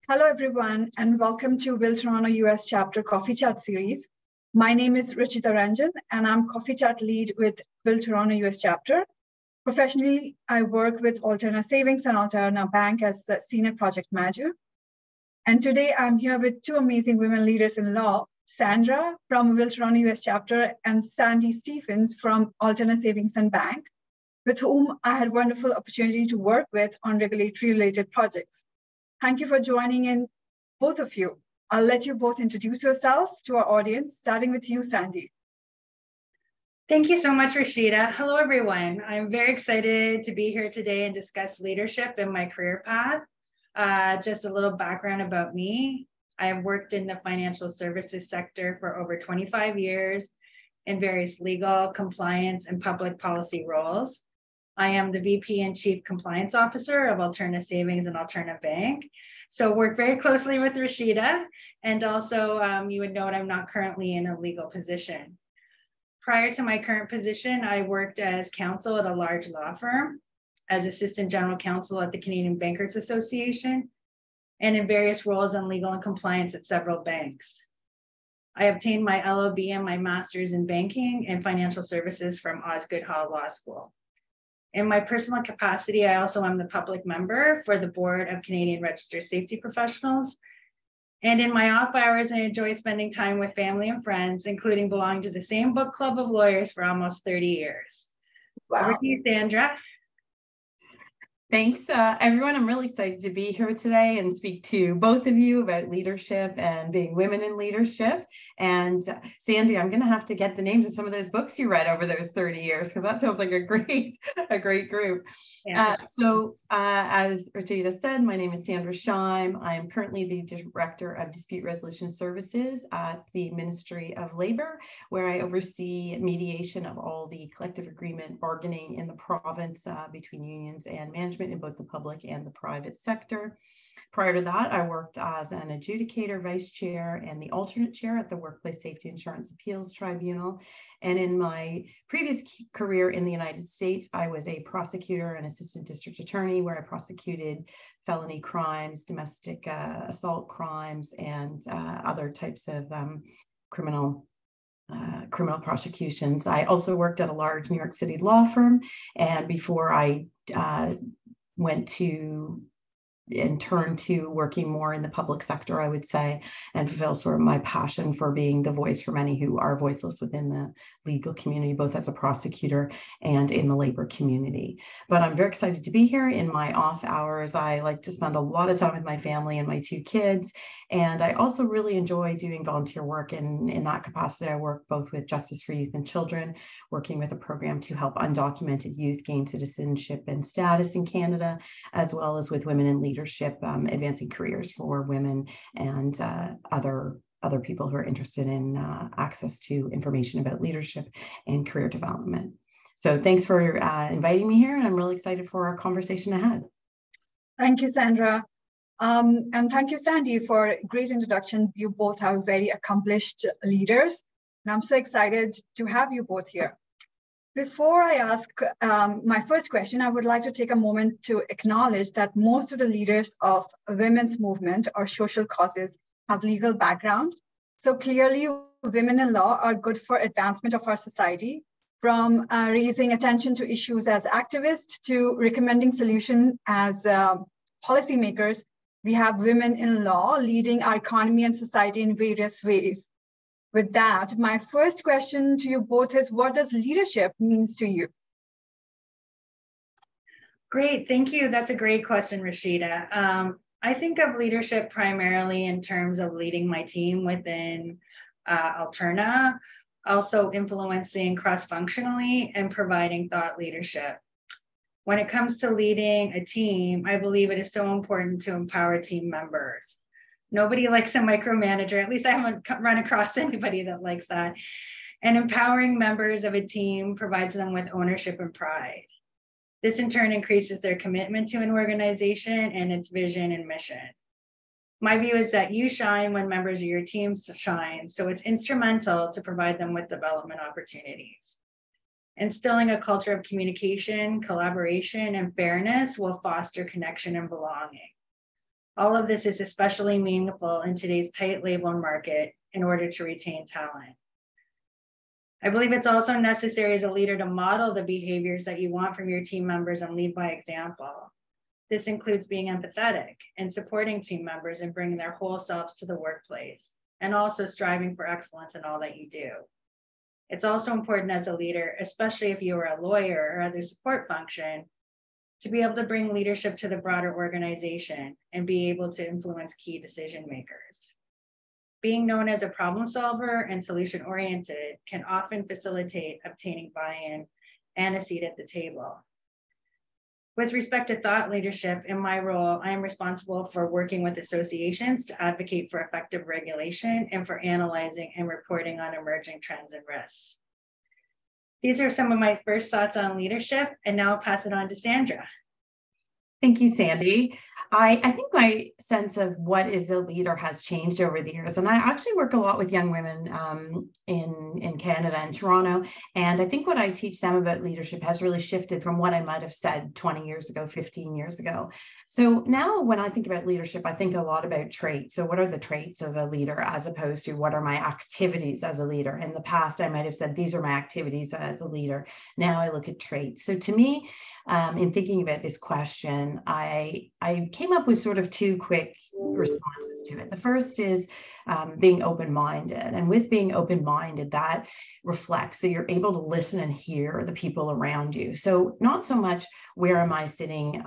Hello, everyone, and welcome to Alterna US Chapter Coffee Chat series. My name is Rachita Ranjan, and I'm Coffee Chat lead with Alterna US Chapter. Professionally, I work with Alterna Savings and Alterna Bank as the Senior Project Manager. And today I'm here with two amazing women leaders in law, Sandra from Alterna US Chapter and Sandy Stephens from Alterna Savings and Bank, with whom I had wonderful opportunity to work with on regulatory-related projects. Thank you for joining in, both of you. I'll let you both introduce yourself to our audience, starting with you, Sandy. Thank you so much, Rachita. Hello, everyone. I'm very excited to be here today and discuss leadership in my career path. Just a little background about me. I have worked in the financial services sector for over 25 years in various legal, compliance, and public policy roles. I am the VP and Chief Compliance Officer of Alterna Savings and Alterna Bank. So work very closely with Rachita. And also you would note I'm not currently in a legal position. Prior to my current position, I worked as counsel at a large law firm, as Assistant General Counsel at the Canadian Bankers Association, and in various roles in legal and compliance at several banks. I obtained my LLB and my master's in banking and financial services from Osgoode Hall Law School. In my personal capacity, I also am the public member for the board of Canadian Registered Safety Professionals. And in my off hours, I enjoy spending time with family and friends, including belonging to the same book club of lawyers for almost 30 years. Wow. Over to you, Sandra. Thanks, everyone. I'm really excited to be here today and speak to both of you about leadership and being women in leadership. And Sandy, I'm going to have to get the names of some of those books you read over those 30 years, because that sounds like a great group. Yeah. As Rachita said, my name is Sandra Shime. I am currently the Director of Dispute Resolution Services at the Ministry of Labor, where I oversee mediation of all the collective agreement bargaining in the province between unions and management in both the public and the private sector. Prior to that, I worked as an adjudicator, vice chair, and the alternate chair at the Workplace Safety Insurance Appeals Tribunal. And in my previous career in the United States, I was a prosecutor and assistant district attorney, where I prosecuted felony crimes, domestic assault crimes, and other types of criminal prosecutions. I also worked at a large New York City law firm, and before I went to and turn to working more in the public sector, I would say, and fulfill sort of my passion for being the voice for many who are voiceless within the legal community, both as a prosecutor and in the labor community. But I'm very excited to be here. In my off hours, I like to spend a lot of time with my family and my two kids. And I also really enjoy doing volunteer work. And in that capacity, I work both with Justice for Youth and Children, working with a program to help undocumented youth gain citizenship and status in Canada, as well as with women in leadership, advancing careers for women and other people who are interested in access to information about leadership and career development. So thanks for inviting me here, and I'm really excited for our conversation ahead. Thank you, Sandra. And thank you, Sandy, for a great introduction. You both are very accomplished leaders, and I'm so excited to have you both here. Before I ask my first question, I would like to take a moment to acknowledge that most of the leaders of women's movement or social causes have legal background. So clearly, women in law are good for advancement of our society, from raising attention to issues as activists to recommending solutions as policymakers. We have women in law leading our economy and society in various ways. With that, my first question to you both is, what does leadership means to you? Great, thank you. That's a great question, Rachita. I think of leadership primarily in terms of leading my team within Alterna, also influencing cross-functionally and providing thought leadership. When it comes to leading a team, I believe it is so important to empower team members. Nobody likes a micromanager. At least I haven't run across anybody that likes that. And empowering members of a team provides them with ownership and pride. This in turn increases their commitment to an organization and its vision and mission. My view is that you shine when members of your team shine, so it's instrumental to provide them with development opportunities. Instilling a culture of communication, collaboration, and fairness will foster connection and belonging. All of this is especially meaningful in today's tight labor market in order to retain talent. I believe it's also necessary as a leader to model the behaviors that you want from your team members and lead by example. This includes being empathetic and supporting team members and bringing their whole selves to the workplace, and also striving for excellence in all that you do. It's also important as a leader, especially if you are a lawyer or other support function, to be able to bring leadership to the broader organization and be able to influence key decision makers. Being known as a problem solver and solution oriented can often facilitate obtaining buy-in and a seat at the table. With respect to thought leadership, in my role, I am responsible for working with associations to advocate for effective regulation and for analyzing and reporting on emerging trends and risks. These are some of my first thoughts on leadership, and now I'll pass it on to Sandra. Thank you, Sandy. I think my sense of what is a leader has changed over the years. And I actually work a lot with young women in Canada and Toronto. And I think what I teach them about leadership has really shifted from what I might have said 20 years ago, 15 years ago. So now when I think about leadership, I think a lot about traits. So what are the traits of a leader as opposed to what are my activities as a leader? In the past, I might have said, these are my activities as a leader. Now I look at traits. So to me, in thinking about this question, I came up with sort of two quick responses to it. The first is being open-minded. And with being open-minded, that reflects that you're able to listen and hear the people around you. So not so much where am I sitting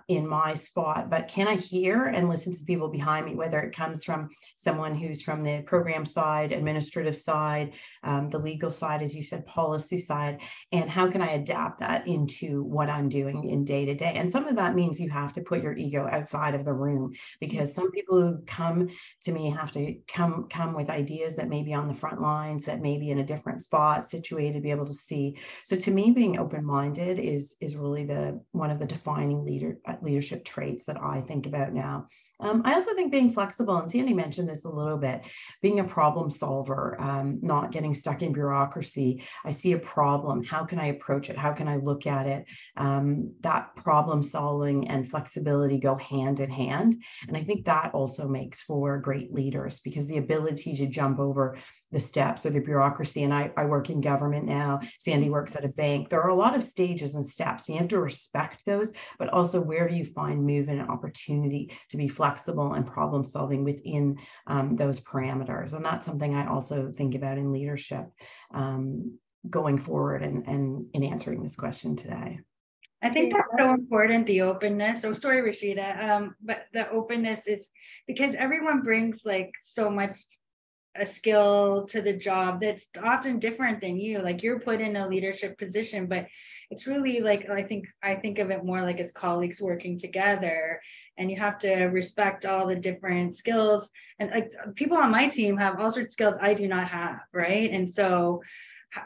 in my spot, but can I hear and listen to the people behind me, whether it comes from someone who's from the program side, administrative side, the legal side, as you said, policy side, and how can I adapt that into what I'm doing in day to day? And some of that means you have to put your ego outside of the room, because some people who come to me have to come with ideas that may be on the front lines, that may be in a different spot, situated to be able to see. So to me, being open-minded is really one of the defining leadership traits that I think about now. I also think being flexible, and Sandy mentioned this a little bit, being a problem solver, not getting stuck in bureaucracy. I see a problem. How can I approach it? How can I look at it? That problem solving and flexibility go hand in hand. And I think that also makes for great leaders, because the ability to jump over the steps or the bureaucracy. And I work in government now. Sandy works at a bank. There are a lot of stages and steps. And you have to respect those, but also where do you find movement and opportunity to be flexible and problem solving within those parameters. And that's something I also think about in leadership going forward and in answering this question today. I think that's so important, the openness. Oh, sorry, Rachita. But the openness is because everyone brings like so much a skill to the job that's often different than you. Like you're put in a leadership position, but it's really like, I think of it more like as colleagues working together, and you have to respect all the different skills. And like people on my team have all sorts of skills I do not have, right? And so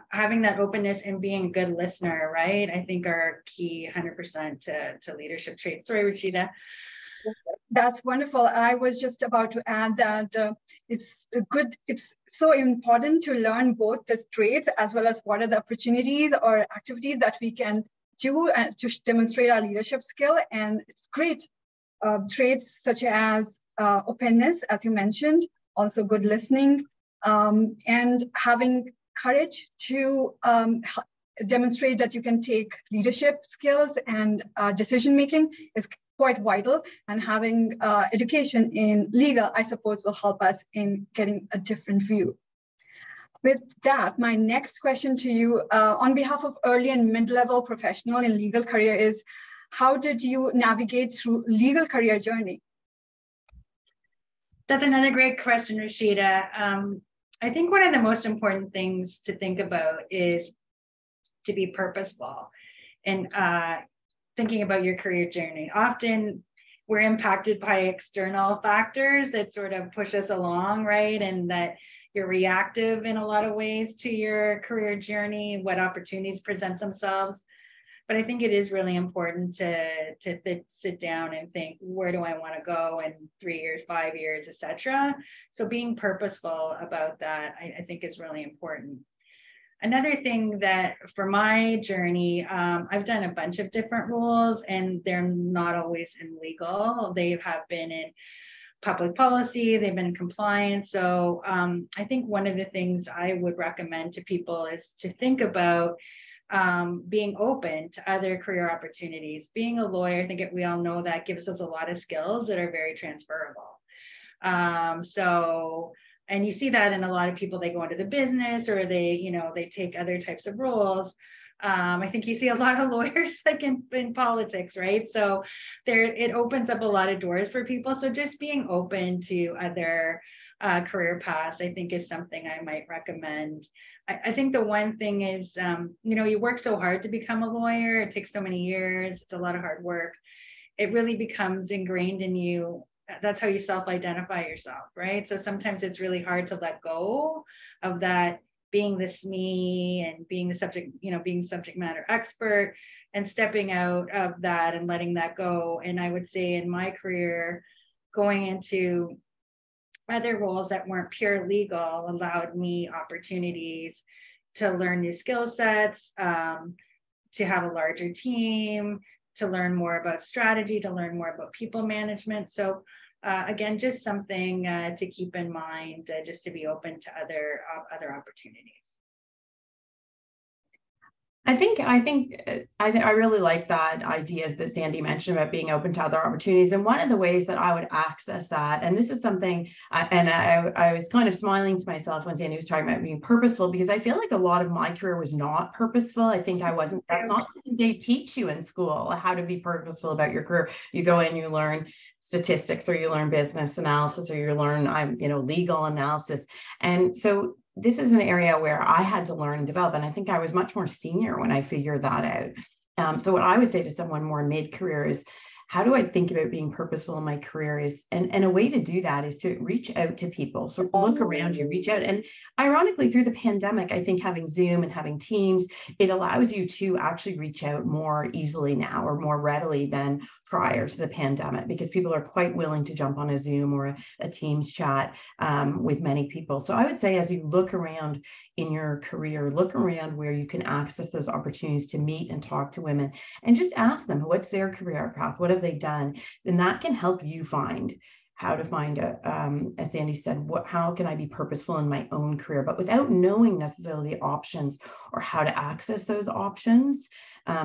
having that openness and being a good listener, right, I think are key 100% to leadership traits. Sorry, Rachita. That's wonderful. I was just about to add that it's so important to learn both the traits as well as what are the opportunities or activities that we can do to demonstrate our leadership skill. And it's great. Traits such as openness, as you mentioned, also good listening, and having courage to demonstrate that you can take leadership skills and decision making is quite vital. And having education in legal, I suppose, will help us in getting a different view. With that, my next question to you on behalf of early and mid-level professional in legal career is, how did you navigate through legal career journey? That's another great question, Rachita. I think one of the most important things to think about is to be purposeful and thinking about your career journey. Often we're impacted by external factors that sort of push us along, right? And that you're reactive in a lot of ways to your career journey, what opportunities present themselves. But I think it is really important to sit down and think, where do I want to go in 3 years, 5 years, etc. So being purposeful about that, I think is really important. Another thing that for my journey, I've done a bunch of different roles, and they're not always in legal. They have been in public policy, they've been in compliance. So I think one of the things I would recommend to people is to think about being open to other career opportunities. Being a lawyer, I think we all know that gives us a lot of skills that are very transferable. And you see that in a lot of people, they go into the business or they take other types of roles. I think you see a lot of lawyers like in politics, right? So it opens up a lot of doors for people. So just being open to other career paths, I think, is something I might recommend. I think the one thing is, you work so hard to become a lawyer. It takes so many years. It's a lot of hard work. It really becomes ingrained in you. That's how you self-identify yourself, right? So sometimes it's really hard to let go of that, being this me and being the subject, being subject matter expert, and stepping out of that and letting that go. And I would say in my career, going into other roles that weren't pure legal allowed me opportunities to learn new skill sets, to have a larger team, to learn more about strategy, to learn more about people management. So again, just something to keep in mind, just to be open to other opportunities. I really like that ideas that Sandy mentioned about being open to other opportunities. And one of the ways that I would access that, and this is something, I was kind of smiling to myself when Sandy was talking about being purposeful, because I feel like a lot of my career was not purposeful. I think I wasn't, that's not something they teach you in school, how to be purposeful about your career. You go in, you learn statistics, or you learn business analysis, or you learn, legal analysis. And so this is an area where I had to learn and develop. And I think I was much more senior when I figured that out. So what I would say to someone more mid-career is, how do I think about being purposeful in my career is, and a way to do that is to reach out to people. So look around you, reach out. And ironically, through the pandemic, I think having Zoom and having Teams, it allows you to actually reach out more easily now, or more readily than prior to the pandemic, because people are quite willing to jump on a Zoom or a Teams chat with many people. So I would say, as you look around in your career, look around where you can access those opportunities to meet and talk to women, and just ask them, what's their career path? What have they done? And that can help you find how to find as Sandy said, how can I be purposeful in my own career, but without knowing necessarily the options or how to access those options.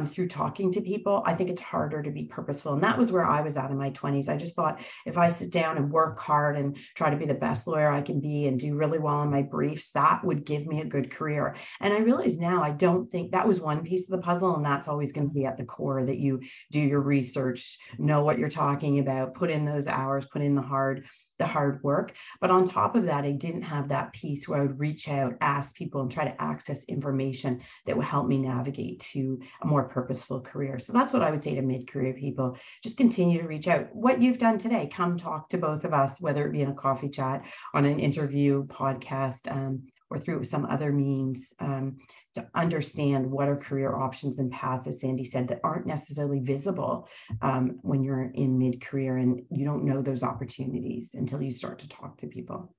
Through talking to people, I think it's harder to be purposeful. And that was where I was at in my 20s. I just thought, if I sit down and work hard and try to be the best lawyer I can be and do really well on my briefs, that would give me a good career. And I realize now, I don't think that was one piece of the puzzle. And that's always going to be at the core, that you do your research, know what you're talking about, put in those hours, put in the hard work. But on top of that, I didn't have that piece where I would reach out, ask people, and try to access information that would help me navigate to a more purposeful career. So that's what I would say to mid-career people. Just continue to reach out. What you've done today, come talk to both of us, whether it be in a coffee chat, on an interview, podcast, or through some other means, to understand what are career options and paths, as Sandy said, that aren't necessarily visible when you're in mid-career, and you don't know those opportunities until you start to talk to people.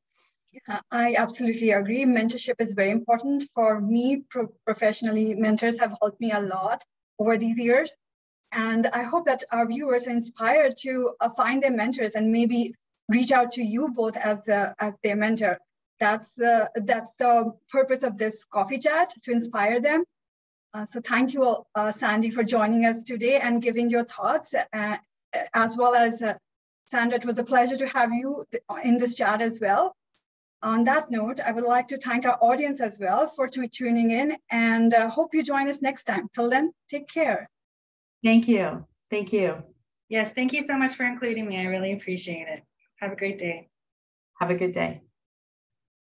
Yeah, I absolutely agree. Mentorship is very important for me professionally. Mentors have helped me a lot over these years. And I hope that our viewers are inspired to find their mentors and maybe reach out to you both as their mentor. That's the purpose of this coffee chat, to inspire them. So thank you all, Sandy, for joining us today and giving your thoughts, as well as Sandra. It was a pleasure to have you in this chat as well. On that note, I would like to thank our audience as well for tuning in, and hope you join us next time. Till then, take care. Thank you. Thank you. Yes, thank you so much for including me. I really appreciate it. Have a great day. Have a good day.